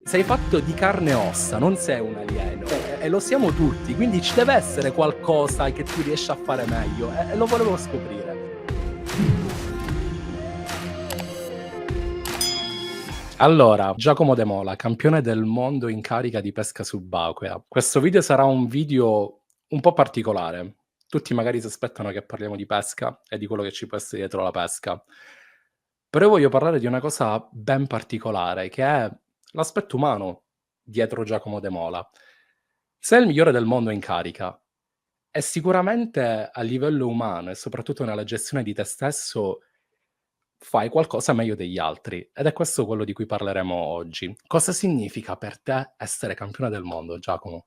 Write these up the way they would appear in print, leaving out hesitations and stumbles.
sei fatto di carne e ossa, non sei un alieno e lo siamo tutti, quindi ci deve essere qualcosa che tu riesci a fare meglio e lo volevo scoprire. Allora, Giacomo De Mola, campione del mondo in carica di pesca subacquea. Questo video sarà un video un po' particolare. Tutti magari si aspettano che parliamo di pesca e di quello che ci può essere dietro la pesca. Però io voglio parlare di una cosa ben particolare, che è l'aspetto umano dietro Giacomo De Mola. Sei il migliore del mondo in carica e sicuramente a livello umano e soprattutto nella gestione di te stesso fai qualcosa meglio degli altri ed è questo quello di cui parleremo oggi. Cosa significa per te essere campione del mondo, Giacomo?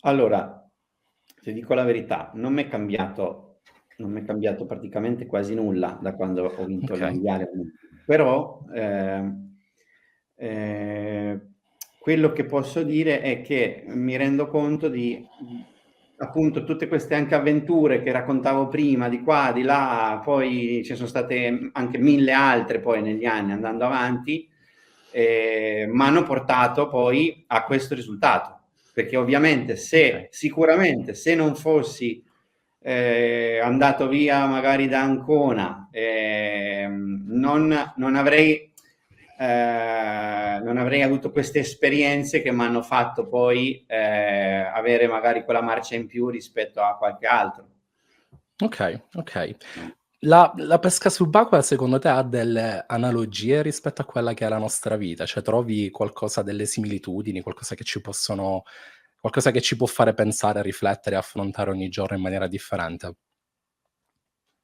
Allora, ti dico la verità, non m'è cambiato praticamente quasi nulla da quando ho vinto il Okay, mondiale, però, ehm, quello che posso dire è che mi rendo conto di appunto, tutte queste anche avventure che raccontavo prima, di qua, di là, poi ce ne sono state anche 1000 altre poi negli anni andando avanti, m'hanno portato poi a questo risultato. Perché ovviamente okay. sicuramente se non fossi andato via magari da Ancona, non avrei avuto queste esperienze che m'hanno fatto poi avere magari quella marcia in più rispetto a qualche altro. Okay, okay. La pesca subacquea secondo te ha delle analogie rispetto a quella che è la nostra vita? Cioè trovi qualcosa delle similitudini, qualcosa che ci può fare pensare, riflettere e affrontare ogni giorno in maniera differente?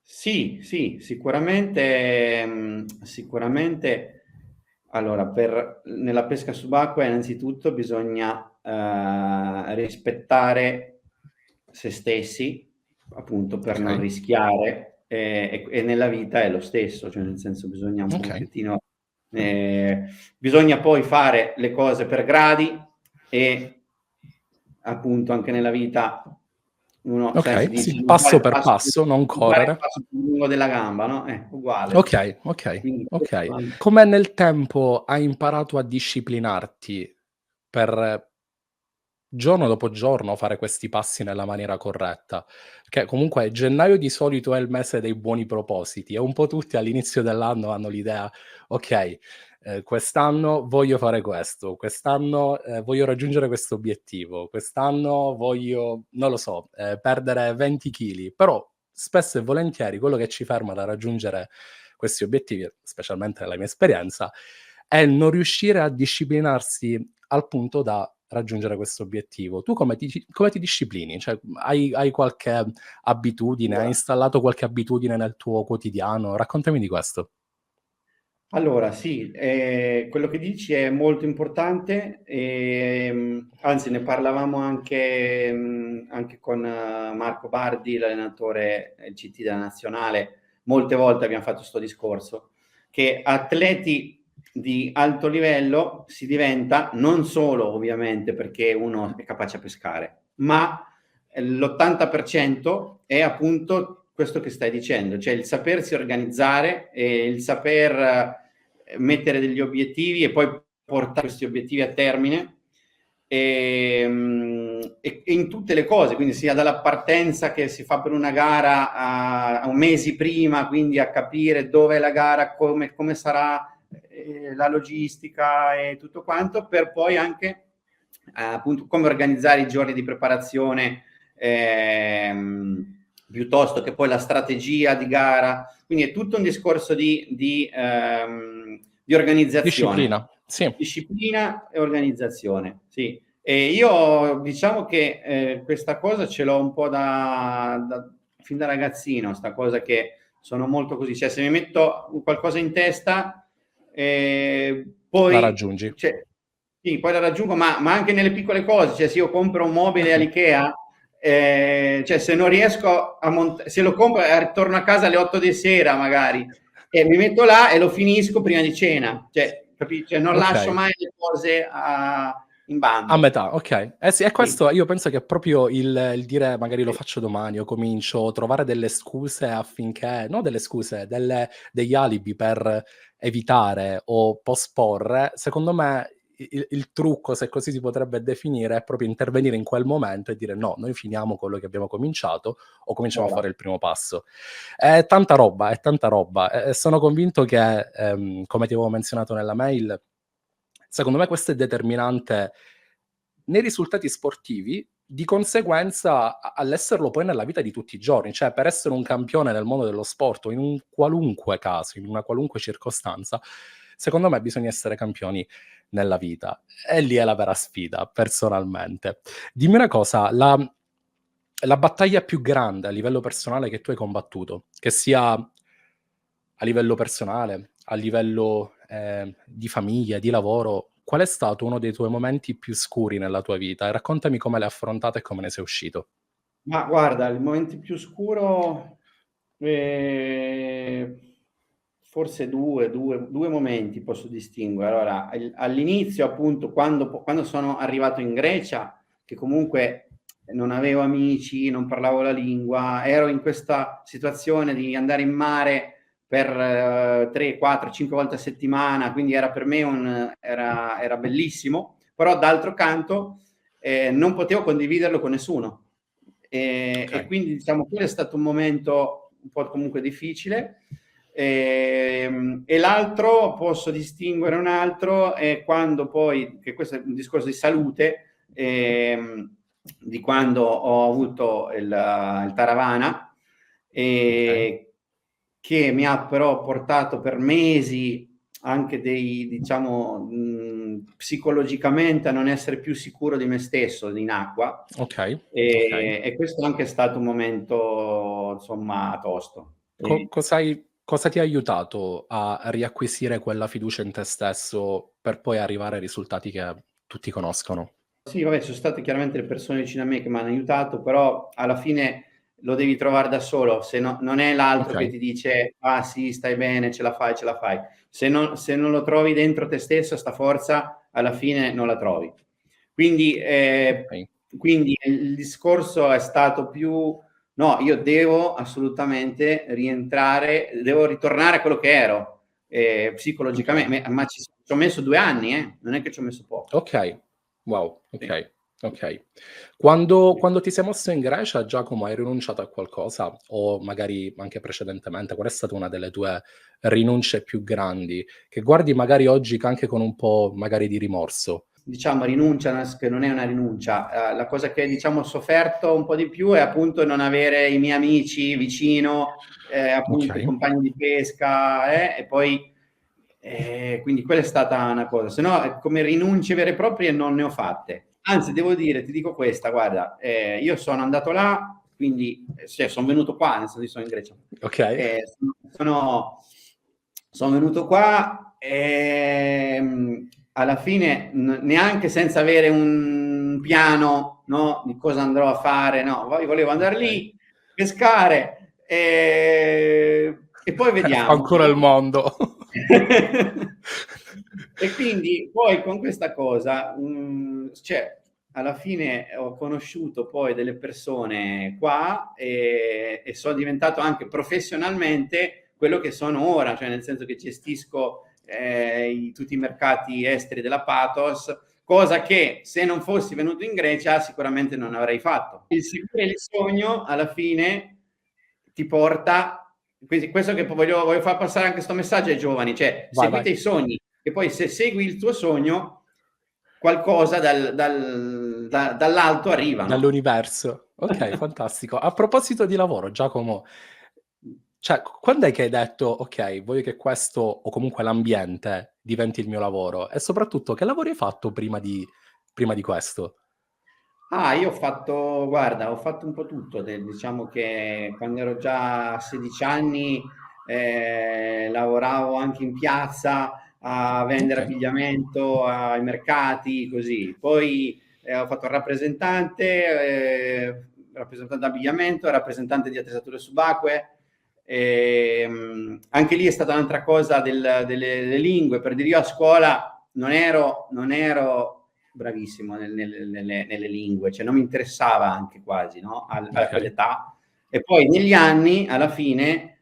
Sì, sì, sicuramente allora nella pesca subacquea innanzitutto bisogna, rispettare se stessi, appunto per non Okay, rischiare, e nella vita è lo stesso, cioè nel senso bisogna un okay, pochettino ehm, bisogna poi fare le cose per gradi e appunto anche nella vita uno, sai, si okay, dice: sì, "Non fare passo il per passo passo, non non fare il correre. passo più lungo della gamba", no, uguale. Okay, okay, Quindi okay. questo an Come nel tempo hai imparato a disciplinarti per giorno dopo giorno fare questi passi nella maniera corretta? Che comunque gennaio di solito è il mese dei buoni propositi e un po' tutti all'inizio dell'anno hanno l'idea: "Okay, quest'anno voglio fare questo, quest'anno, voglio raggiungere questo obiettivo, quest'anno voglio, non lo so, perdere 20 chili." Però spesso e volentieri quello che ci ferma da raggiungere questi obiettivi, specialmente nella mia esperienza, è il non riuscire a disciplinarsi al punto da raggiungere questo obiettivo. Tu come ti disciplini? Cioè, hai qualche abitudine, hai installato qualche abitudine nel tuo quotidiano? Raccontami di questo. allora sì, quello che dici è molto importante, anzi ne parlavamo anche con Marco Bardi, l'allenatore CT della nazionale, molte volte abbiam fatto 'sto discorso, che atleti di alto livello si diventa non solo ovviamente perché uno è capace a pescare, ma l'80% è appunto questo che stai dicendo, cioè il sapersi organizzare e il saper mettere degli obiettivi e poi portare questi obiettivi a termine e in tutte le cose, quindi sia dalla partenza che si fa per una gara a mesi prima, quindi a capire dove è la gara, come sarà la logistica e tutto quanto, per poi anche appunto come organizzare i giorni di preparazione piuttosto che poi la strategia di gara. Quindi è tutto un discorso di organizzazione, Disciplina, sì. disciplina e organizzazione, sì. E io diciamo che questa cosa ce l'ho un po' fin da ragazzino, sta cosa che sono molto così, cioè se mi metto qualcosa in testa, La poi, raggiungi. cioè, sì, poi la raggiungo, ma anche nelle piccole cose, cioè se io compro un mobile Mh-mh. all'Ikea, cioè se non riesco se lo compro e torno a casa alle 8 di sera magari, e mi metto là e lo finisco prima di cena, cioè, cioè non lascio Okay. mai le cose in A bando. metà, okay. Eh sì, e Sì. questo io penso che è proprio il dire: "Magari lo faccio domani o comincio", trovare delle scuse affinché no delle scuse, degli alibi per evitare o posporre, secondo me il trucco, se così si potrebbe definire, è proprio intervenire in quel momento e dire: "No, noi finiamo quello che abbiamo cominciato o cominciamo a Brava. fare il primo passo". È tanta roba, è tanta roba e sono convinto che, come ti avevo menzionato nella mail, secondo me questo è determinante nei risultati sportivi, di conseguenza all'esserlo poi nella vita di tutti i giorni. Cioè, per essere un campione nel mondo dello sport o in un qualunque caso, in una qualunque circostanza, secondo me bisogna essere campioni nella vita. E lì è la vera sfida, personalmente. Dimmi una cosa, la battaglia più grande a livello personale che tu hai combattuto, che sia a livello personale, a livello, di famiglia, di lavoro, qual è stato uno dei tuoi momenti più scuri nella tua vita? E raccontami come l'hai affrontata e come ne sei uscito. Ma guarda, il momento più scuro, forse 2 momenti posso distinguere. Allora, all'inizio appunto quando sono arrivato in Grecia, che comunque non avevo amici, non parlavo la lingua, ero in questa situazione di andare in mare per 3, 4, 5 volte a settimana, quindi era per me era bellissimo, però d'altro canto non potevo condividerlo con nessuno. E Okay, quindi diciamo quello è stato un momento un po' comunque difficile. E l'altro, posso distinguere un altro, è quando poi, che questo è un discorso di salute, di quando ho avuto il Taravana, okay, che mi ha però portato per mesi anche diciamo, psicologicamente a non essere più sicuro di me stesso in acqua. okay, okay. E questo anche è stato un momento, insomma, tosto. Cosa ti ha aiutato a riacquisire quella fiducia in te stesso per poi arrivare ai risultati che tutti conoscono? Sì, vabbè, ci sono state chiaramente le persone vicino a me che m'hanno aiutato, però alla fine lo devi trovare da solo, se no non è l'altro che Okay, ti dice: "Ah sì, stai bene, ce la fai, ce la fai". Se non lo trovi dentro te stesso 'sta forza, alla fine non la trovi. Quindi okay, il discorso è stato più: no, io devo assolutamente rientrare, devo ritornare a quello che ero, psicologicamen okay. ma ci ho messo 2 anni, non è che ci ho messo poco. Okay. Wow, Sì. okay, okay. Quando ti sei mosso in Grecia, Giacomo, hai rinunciato a qualcosa? O magari anche precedentemente, qual è stata una delle tue rinunce più grandi, che guardi magari oggi c anche con un po' magari di rimorso? Diciamo rinuncia, che non è una rinuncia. La cosa che diciamo ho sofferto un po' di più è appunto non avere i miei amici vicino, appunto i Okay, compagni di pesca, e poi quindi quella è stata una cosa. Se no, come rinunce vere e proprie non ne ho fatte. Anzi, devo dire, ti dico questa, guarda, io sono andato là, quindi cioè son venuto qua, nel senso io sono in Grecia. okay, Sono venuto qua, alla fine neanche senza avere un piano, no, di cosa andrò a fare, no, volevo andare okay. lì, pescare, e poi vediamo, Ancora il no? mondo. E quindi poi con questa cosa, cioè alla fine ho conosciuto poi delle persone qua, e sono diventato anche professionalmente quello che sono ora, cioè nel senso che gestisco tutti i mercati esteri della Pathos, cosa che se non fossi venuto in Grecia sicuramente non avrei fatto. Il seguire il sogno alla fine ti porta, quindi questo che voglio far passare anche questo messaggio ai giovani, cioè Vai, vai. seguite i sogni e poi se segui il tuo sogno qualcosa dall'alto arriva, no? Dall'universo. Okay, fantastico. A proposito di lavoro, Giacomo, cioè quand'è che hai detto: "Okay, voglio che questo o comunque l'ambiente diventi il mio lavoro"? E soprattutto che lavori hai fatto prima di questo? Io ho fatto, guarda, ho fatto un po' tutto, diciamo che quando ero già a 16 anni lavoravo anche in piazza a vendere Okay, abbigliamento ai mercati, così. Poi ho fatto il rappresentante abbigliamento, rappresentante di attrezzature subacquee. Anche lì è stata un'altra cosa delle lingue, per dire io a scuola non ero bravissimo nelle lingue, cioè non mi interessava anche quasi, no? A okay, quell'età. E poi negli anni, alla fine,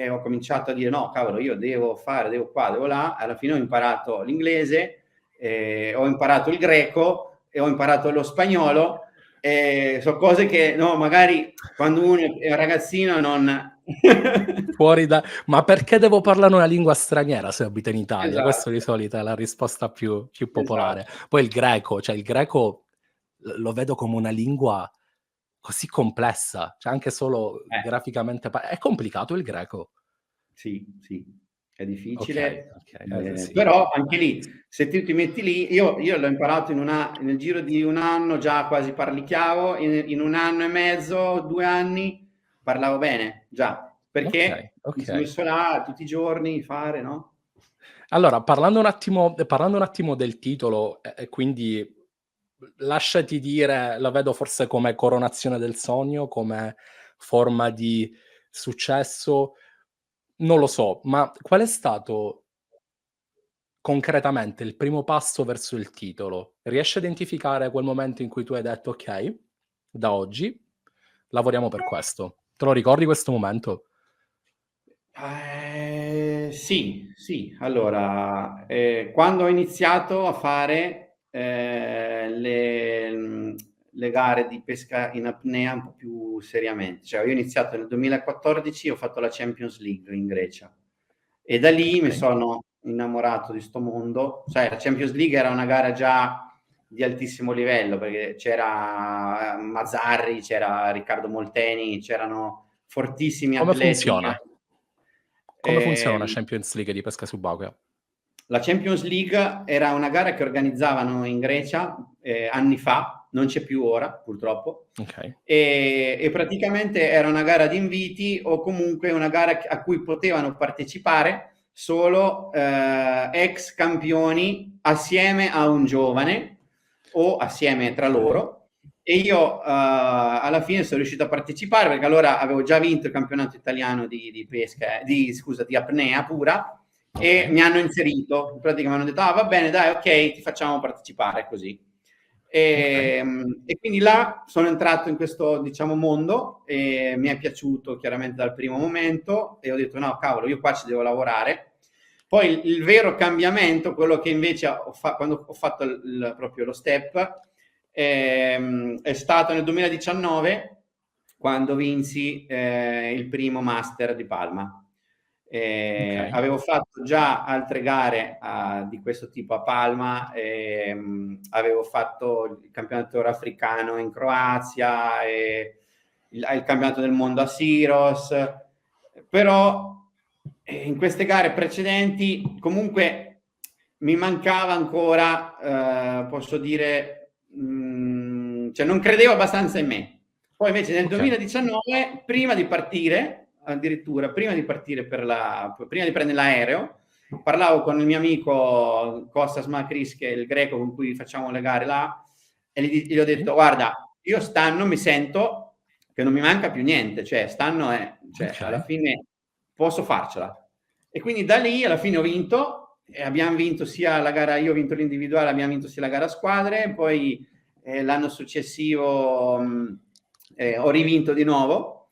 ho cominciato a dire no, cavolo, io devo fare, devo qua, devo là. Alla fine ho imparato l'inglese, ho imparato il greco e ho imparato lo spagnolo. Sono cose che no, magari quando uno è un ragazzino non... Fuori da ma perché devo parlare una lingua straniera se abito in Italia? Questo di Esatto, solito è la risposta più popolare. esatto. Poi il greco, cioè il greco lo vedo come una lingua così complessa, cioè anche solo graficamente è complicato il greco. Sì, sì, è Okay, difficile, okay, sì. però anche lì, se tu ti metti lì, io l'ho imparato nel giro di un anno, già quasi parlicchiavo, in un anno e mezzo, 2 anni, parlavo bene, già, Okay, perché mi sono okay. messo là tutti i giorni, fare, no? Allora, parlando un attimo del titolo e quindi lasciati dire, la vedo forse come coronazione del sogno, come forma di successo, non lo so, ma qual è stato concretamente il primo passo verso il titolo? Riesci a identificare quel momento in cui tu hai detto: "Okay, da oggi lavoriamo per questo." Te lo ricordi questo momento? Sì, sì. Allora, quando ho iniziato a fare le gare di pesca in apnea un po' più seriamente, cioè io ho iniziato nel 2014, ho fatto la Champions League in Grecia e da lì mi Okay. sono innamorato di sto mondo. Sai, la Champions League era una gara già di altissimo livello perché c'era Mazzarri, c'era Riccardo Molteni, c'erano fortissimi Come atleti. funziona? Come funziona una Ehm, Champions League di pesca subacquea? la Champions League era una gara che organizzavano in Grecia anni fa, non c'è più ora purtroppo, Okay. e praticamente era una gara di inviti o comunque una gara a cui potevano partecipare solo ex campioni assieme a un giovane o assieme tra Okay. loro. E io alla fine sono riuscito a partecipare perché allora avevo già vinto il campionato italiano di pesca, scusa, di apnea pura, e Okay. mi hanno inserito. In pratica mi hanno detto, ah va bene, dai, ok, ti facciamo partecipare così. Okay. E quindi là sono entrato in questo, diciamo, mondo e mi è piaciuto chiaramente dal primo momento e ho detto, no, cavolo, io qua ci devo lavorare. Poi il vero cambiamento, quello che invece quando ho fatto proprio lo step, è stato nel 2019 quando vinsi il primo Master di Palma. Okay. Avevo fatto già altre gare di questo tipo a Palma, avevo fatto il campionato africano in Croazia, il campionato del mondo a Syros, però in queste gare precedenti comunque mi mancava ancora, posso dire, cioè non credevo abbastanza in me. Poi invece nel Okay. 2019, prima di partire, addirittura prima di partire prima di prendere l'aereo, parlavo con il mio amico Kostas Makris, che è il greco con cui facciamo le gare là, e gli ho Okay. detto, guarda, io stanno mi sento che non mi manca più niente, cioè cioè, alla Okay. fine posso farcela. E quindi da lì alla fine ho vinto, e abbiamo vinto sia la gara, io ho vinto l'individuale, abbiamo vinto sia la gara a squadre, poi l'anno successivo ho rivinto di nuovo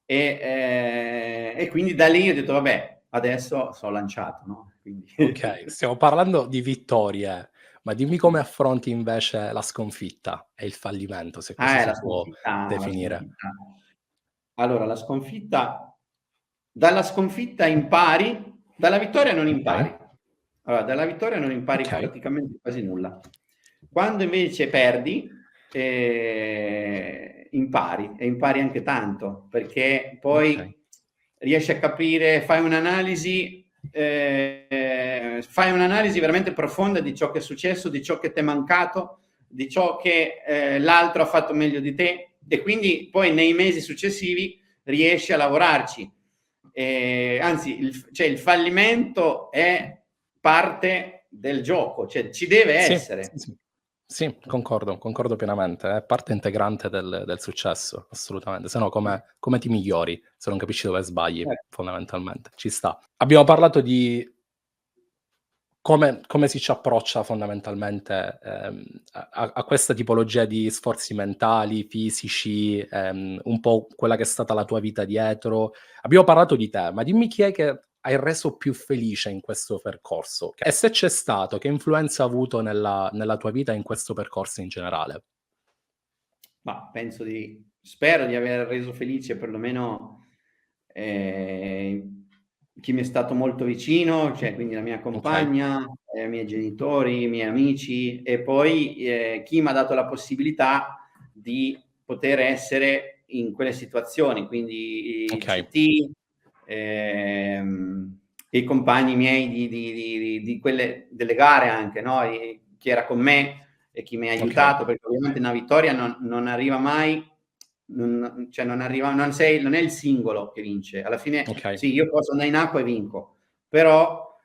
e quindi da lì ho detto vabbè, adesso sono lanciato, no? Quindi... Okay, stiamo parlando di vittorie, ma dimmi come affronti invece la sconfitta e il fallimento, se così si può La definire. sconfitta. Allora, la sconfitta, dalla sconfitta impari, dalla vittoria non Okay. impari. Allora, dalla vittoria non impari Okay. praticamente quasi nulla. Quando invece perdi, impari e impari anche tanto, perché Okay. poi riesci a capire, fai un'analisi veramente profonda di ciò che è successo, di ciò che ti è mancato, di ciò che l'altro ha fatto meglio di te e quindi poi nei mesi successivi riesci a lavorarci. Anzi, cioè, il fallimento è parte del gioco, cioè ci deve Sì, essere. sì, sì. Sì, concordo pienamente, è parte integrante del successo, assolutamente. Se no come ti migliori se non capisci dove sbagli, Eh, fondamentalmente. Ci sta. Abbiamo parlato di come si ci approccia fondamentalmente, a questa tipologia di sforzi mentali, fisici, un po' quella che è stata la tua vita dietro. Abbiamo parlato di te, ma dimmi chi è che hai reso più felice in questo percorso? E se c'è stato, che influenza ha avuto nella tua vita e in questo percorso in generale? Ma spero di aver reso felice perlomeno chi mi è stato molto vicino, cioè quindi la mia Okay, compagna, i miei genitori, i miei amici e poi chi m'ha dato la possibilità di poter essere in quelle situazioni, quindi il okay, CT, i compagni miei di quelle delle gare anche, no, chi era con me e chi mi ha okay, aiutato, perché ovviamente una vittoria non arriva mai, cioè non arriva, non è il singolo che vince. Alla fine okay, sì, io posso andare in acqua e vinco, però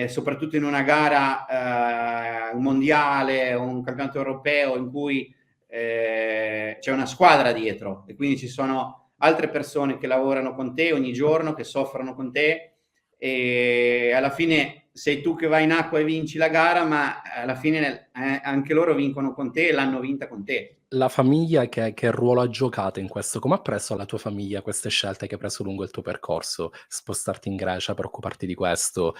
soprattutto in una gara, un mondiale o un campionato europeo in cui c'è una squadra dietro e quindi ci sono altre persone che lavorano con te ogni giorno, che soffrono con te e alla fine sei tu che vai in acqua e vinci la gara, ma alla fine anche loro vincono con te e l'hanno vinta con te. la famiglia che ruolo ha giocato in questo? Come ha preso la tua famiglia queste scelte che hai preso lungo il tuo percorso? Spostarti in Grecia per occuparti di questo,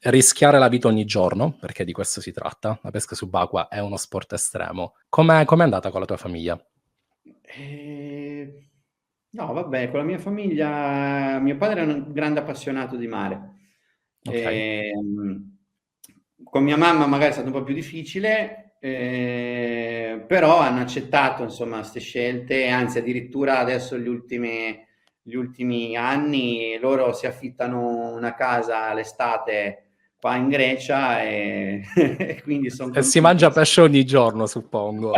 rischiare la vita ogni giorno, perché di questo si tratta, la pesca subacquea è uno sport estremo. Com'è andata con la tua famiglia? Ehm, no vabbè, con la mia famiglia mio padre è un grande appassionato di mare. Okay. Con mia mamma magari è stato un po' più difficile, però hanno accettato insomma 'ste scelte, anzi addirittura adesso gli ultimi anni loro si affittano una casa l'estate qua in Grecia e e quindi son E si mangia contentissimi. pesce ogni giorno suppongo.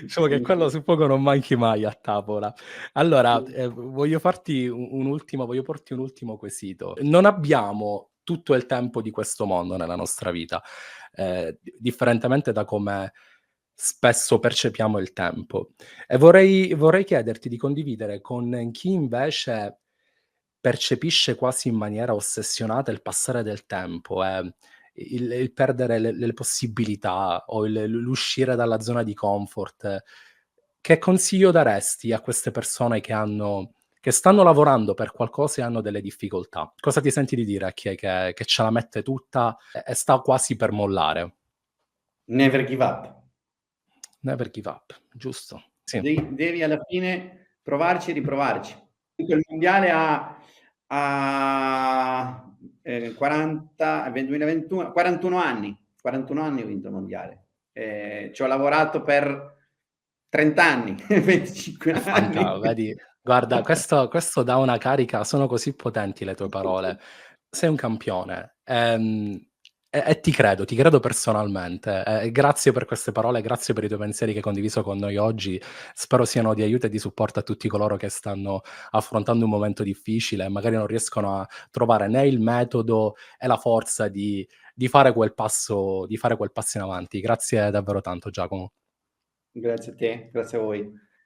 Diciamo che Sì, quello sì. suppongo non manchi mai a tavola. Allora, Sì. voglio porti un ultimo quesito. Non abbiamo tutto il tempo di questo mondo nella nostra vita, differentemente da come spesso percepiamo il tempo. E vorrei chiederti di condividere con chi invece percepisce quasi in maniera ossessionata il passare del tempo, il perdere le possibilità o l'uscire dalla zona di comfort. Che consiglio daresti a queste persone che stanno lavorando per qualcosa e hanno delle difficoltà? Cosa ti senti di dire a chi è che ce la mette tutta e sta quasi per mollare? Never give up. Never give up, giusto, sì. Devi alla fine provarci e riprovarci. Il mondiale ha 40 2021 41 anni ho vinto il mondiale. Ci ho lavorato per 30 anni, 25 anni. Vedi, guarda questo dà una carica, sono così potenti le tue parole. Sei un campione, e ti credo personalmente. Grazie per queste parole, grazie per i tuoi pensieri che hai condiviso con noi oggi. Spero siano di aiuto e di supporto a tutti coloro che stanno affrontando un momento difficile e magari non riescono a trovare né il metodo e la forza di fare quel passo in avanti. Grazie davvero tanto Giacomo. Grazie a te, grazie a voi.